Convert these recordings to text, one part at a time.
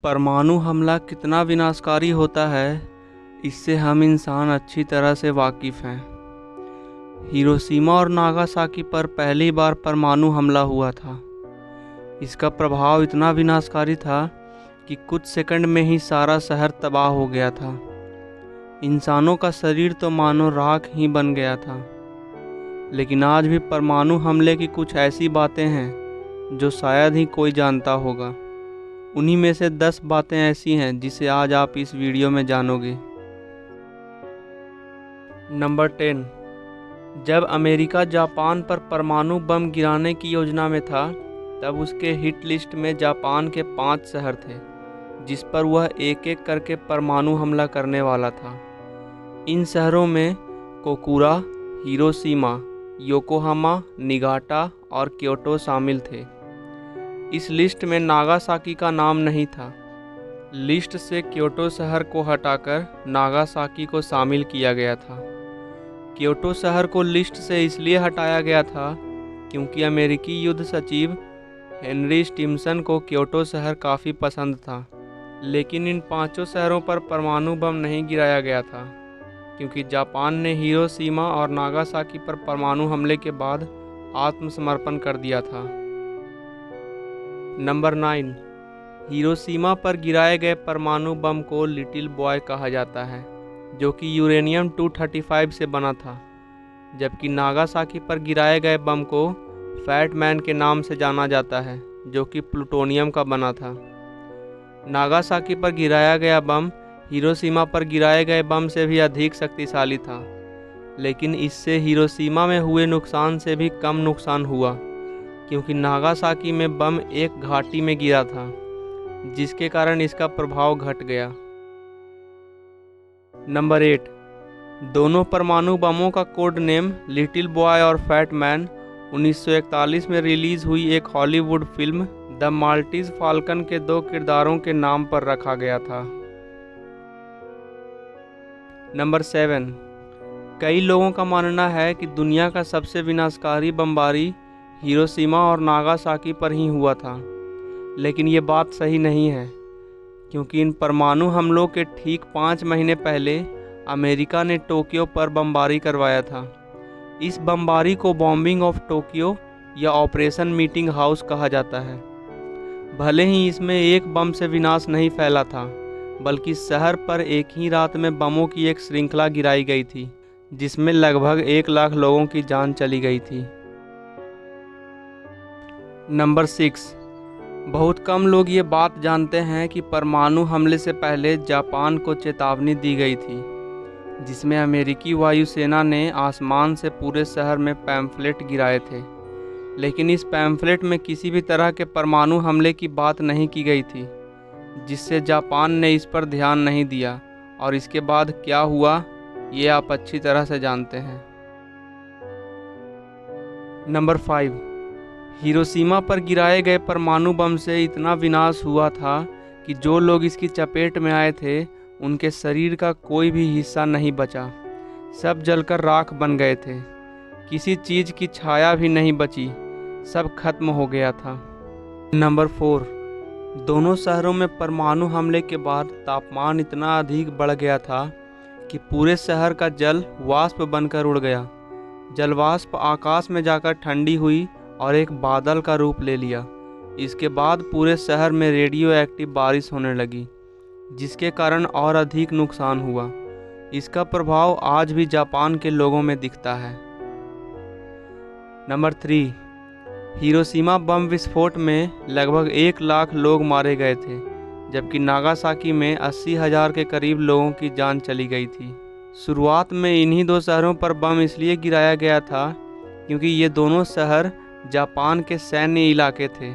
परमाणु हमला कितना विनाशकारी होता है, इससे हम इंसान अच्छी तरह से वाकिफ़ हैं। हिरोशिमा और नागासाकी पर पहली बार परमाणु हमला हुआ था। इसका प्रभाव इतना विनाशकारी था कि कुछ सेकंड में ही सारा शहर तबाह हो गया था। इंसानों का शरीर तो मानो राख ही बन गया था। लेकिन आज भी परमाणु हमले की कुछ ऐसी बातें हैं जो शायद ही कोई जानता होगा। उन्हीं में से 10 बातें ऐसी हैं जिसे आज आप इस वीडियो में जानोगे। नंबर 10। जब अमेरिका जापान पर परमाणु बम गिराने की योजना में था, तब उसके हिट लिस्ट में जापान के 5 शहर थे जिस पर वह एक एक करके परमाणु हमला करने वाला था। इन शहरों में कोकुरा, हिरोशिमा, योकोहामा, निगाटा और क्योटो शामिल थे। इस लिस्ट में नागासाकी का नाम नहीं था। लिस्ट से क्योटो शहर को हटाकर नागासाकी को शामिल किया गया था। क्योटो शहर को लिस्ट से इसलिए हटाया गया था क्योंकि अमेरिकी युद्ध सचिव हेनरी स्टिमसन को क्योटो शहर काफ़ी पसंद था। लेकिन इन 5 शहरों पर परमाणु बम नहीं गिराया गया था क्योंकि जापान ने हिरोशिमा और नागासाकी पर परमाणु हमले के बाद आत्मसमर्पण कर दिया था। नंबर 9। हिरोशिमा पर गिराए गए परमाणु बम को लिटिल बॉय कहा जाता है, जो कि यूरेनियम 235 से बना था, जबकि नागासाकी पर गिराए गए बम को फैट मैन के नाम से जाना जाता है, जो कि प्लूटोनियम का बना था। नागासाकी पर गिराया गया बम हिरोशिमा पर गिराए गए बम से भी अधिक शक्तिशाली था, लेकिन इससे हिरोशिमा में हुए नुकसान से भी कम नुकसान हुआ क्योंकि नागासाकी में बम एक घाटी में गिरा था, जिसके कारण इसका प्रभाव घट गया। नंबर 8। दोनों परमाणु बमों का कोड नेम लिटिल बॉय और फैट मैन 1941 में रिलीज हुई एक Hollywood film the Maltese falcon के 2 किरदारों के नाम पर रखा गया था। नंबर 7। कई लोगों का मानना है कि दुनिया का सबसे विनाशकारी बमबारी हिरोशिमा और नागासाकी पर ही हुआ था, लेकिन ये बात सही नहीं है क्योंकि इन परमाणु हमलों के ठीक 5 महीने पहले अमेरिका ने टोक्यो पर बमबारी करवाया था। इस बमबारी को बॉम्बिंग ऑफ टोक्यो या ऑपरेशन मीटिंग हाउस कहा जाता है। भले ही इसमें एक बम से विनाश नहीं फैला था, बल्कि शहर पर एक ही रात में बमों की एक श्रृंखला गिराई गई थी, जिसमें लगभग 1 लाख लोगों की जान चली गई थी। नंबर 6। बहुत कम लोग ये बात जानते हैं कि परमाणु हमले से पहले जापान को चेतावनी दी गई थी, जिसमें अमेरिकी वायुसेना ने आसमान से पूरे शहर में पैम्फलेट गिराए थे। लेकिन इस पैम्फलेट में किसी भी तरह के परमाणु हमले की बात नहीं की गई थी, जिससे जापान ने इस पर ध्यान नहीं दिया और इसके बाद क्या हुआ ये आप अच्छी तरह से जानते हैं। नंबर 5। हिरोशिमा पर गिराए गए परमाणु बम से इतना विनाश हुआ था कि जो लोग इसकी चपेट में आए थे उनके शरीर का कोई भी हिस्सा नहीं बचा। सब जलकर राख बन गए थे। किसी चीज़ की छाया भी नहीं बची, सब खत्म हो गया था। नंबर 4। दोनों शहरों में परमाणु हमले के बाद तापमान इतना अधिक बढ़ गया था कि पूरे शहर का जल वाष्प बनकर उड़ गया। जलवाष्प आकाश में जाकर ठंडी हुई और एक बादल का रूप ले लिया। इसके बाद पूरे शहर में रेडियो एक्टिव बारिश होने लगी, जिसके कारण और अधिक नुकसान हुआ। इसका प्रभाव आज भी जापान के लोगों में दिखता है। नंबर 3। हिरोशिमा बम विस्फोट में लगभग 1 लाख लोग मारे गए थे, जबकि नागासाकी में 80,000 के करीब लोगों की जान चली गई थी। शुरुआत में इन्हीं 2 शहरों पर बम इसलिए गिराया गया था क्योंकि ये दोनों शहर जापान के सैन्य इलाके थे।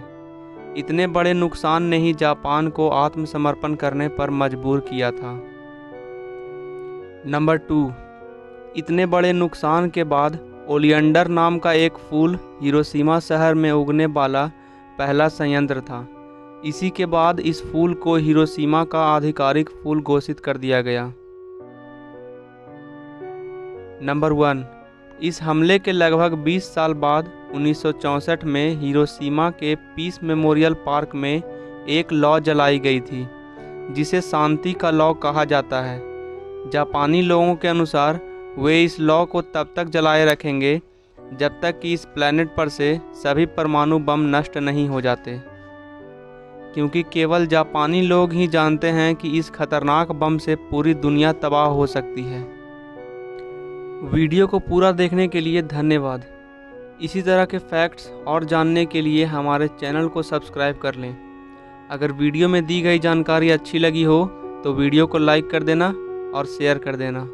इतने बड़े नुकसान ने ही जापान को आत्मसमर्पण करने पर मजबूर किया था। नंबर 2। इतने बड़े नुकसान के बाद ओलियंडर नाम का एक फूल हिरोशिमा शहर में उगने वाला पहला संयंत्र था। इसी के बाद इस फूल को हिरोशिमा का आधिकारिक फूल घोषित कर दिया गया। नंबर 1। इस हमले के लगभग 20 साल बाद 1964 में हिरोशिमा के पीस मेमोरियल पार्क में एक लॉ जलाई गई थी जिसे शांति का लॉ कहा जाता है। जापानी लोगों के अनुसार वे इस लॉ को तब तक जलाए रखेंगे जब तक कि इस प्लेनेट पर से सभी परमाणु बम नष्ट नहीं हो जाते, क्योंकि केवल जापानी लोग ही जानते हैं कि इस खतरनाक बम से पूरी दुनिया तबाह हो सकती है। वीडियो को पूरा देखने के लिए धन्यवाद। इसी तरह के फैक्ट्स और जानने के लिए हमारे चैनल को सब्सक्राइब कर लें। अगर वीडियो में दी गई जानकारी अच्छी लगी हो तो वीडियो को लाइक कर देना और शेयर कर देना।